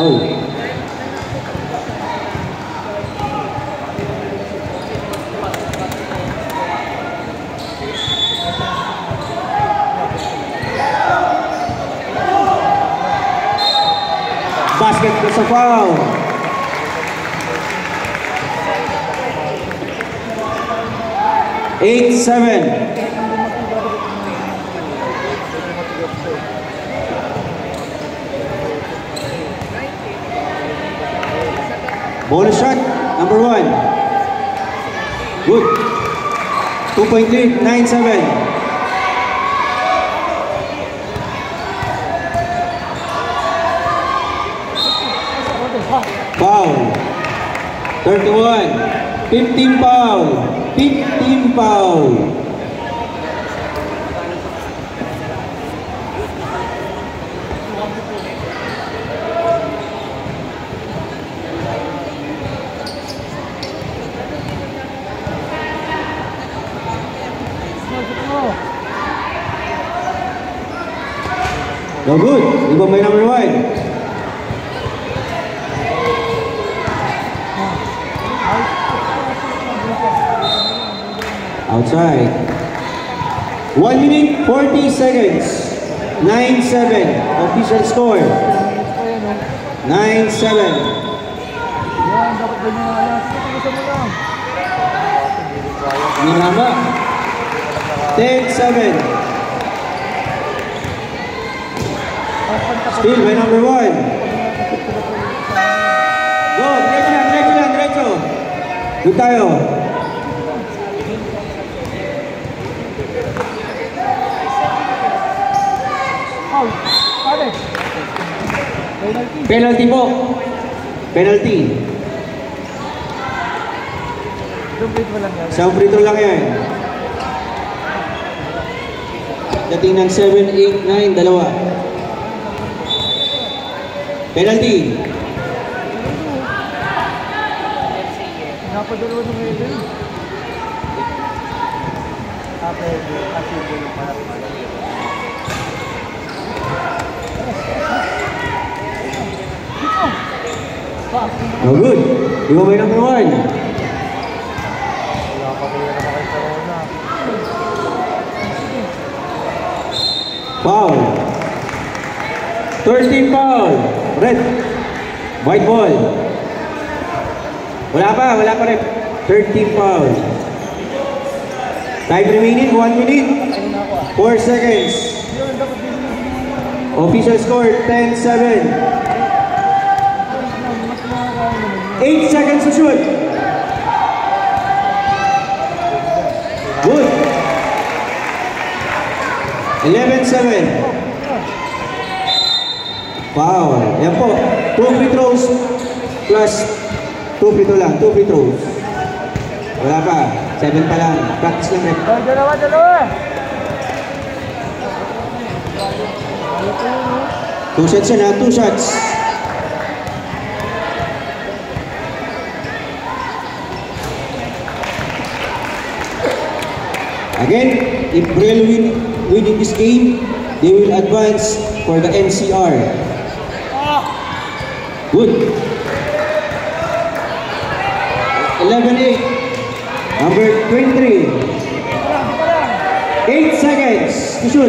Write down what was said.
Foul. Basket sa foul. Eight, 7. Bonus shot, number 1. Good. 2-point lead, 9-7. Foul. 31. 15 foul. 15 foul. No good. Rebound by number 1. Outside. 1 minute 40 seconds. 9-7. Official score. 9-7. Nilama. 10-7. Still by number 1. Go, diretso. Good tayo. Penalty po. Penalty. Isang free throw lang yan. Dating ng 7, 8, 9, dalawa. Penalty. Napadalawa ng ngayon. No good. Di ba may number 1? Foul. 13 foul. Red. White ball. Wala pa rin. 13 foul. Time remaining, 1 minute. 4 seconds. Official score, 10-7. 8 seconds to shoot. Good. 11-7. Foul. Yan po. 2 free throws plus 2 free throw lang. 2 free throws. Wala pa. 7 pa lang. Practice lang rin. Dalawa. 2 shots yan ha. 2 shots. Again, if Brel win in this game, they will advance for the NCR. Good. 11-8. Number 23. 8 seconds to shoot.